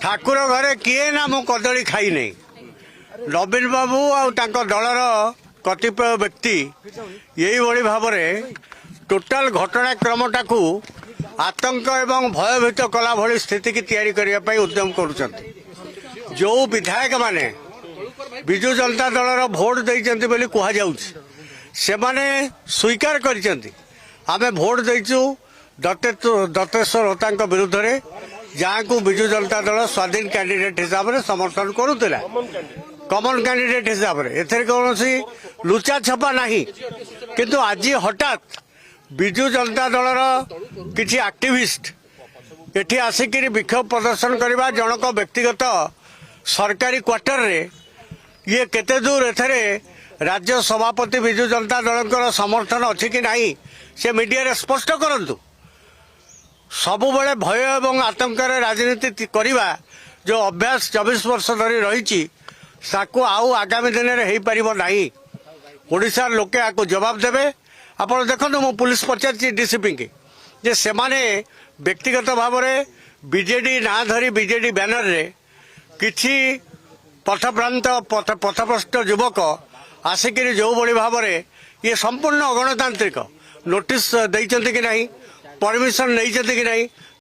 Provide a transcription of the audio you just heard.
ठाकुर घरे किए ना मु कदली खाई नहीं नवीन बाबू आउ दलर कतिपय व्यक्ति यही भली भाव टोटाल घटनाक्रमटा को आतंक एवं भयभीत कला भली स्थिति की तैयारी करने उद्यम करुँच जो विधायक माने विजु जनता दलर भोट देइचंती बोली कहा जाउछ से माने स्वीकार करिसंती आमे भोट देइचु दत्तेश्वर होता विरुद्ध रे जहाँ को विजु जनता दल स्वाधीन कैंडिडेट हिसाब से समर्थन करुला कमन कैंडिडेट हिसाब से एथेर कौन लुचा छपा नहीं किंतु आज हठात विजु जनता दलर किसी एक्टिविस्ट एठी आसिक विक्षोभ प्रदर्शन करवा जनक व्यक्तिगत सरकारी क्वार्टर रे ये केते दूर एथरे राज्य सभापति विजु जनता दल समर्थन अच्छी कि नहीं से मीडिया रे स्पष्ट करंतु सबु बड़े भय एवं आतंक राजनीति करवा जो अभ्यास 24 वर्ष धरी रही आउ आगामी दिन में हो पार ना ओडिशा लोके आपको जवाब देवे आप देखो मु पुलिस पचार डीसीपी की जे से माने व्यक्तिगत भाव में बीजेडी ना धरी बीजेडी बैनर रे किछि पथभ्रांत पथभ्रष्ट युवक आसिक जो भली भाव में ये संपूर्ण अगणतांत्रिक नोटिस देइचंती कि नहीं परमिशन नहीं कि नहीं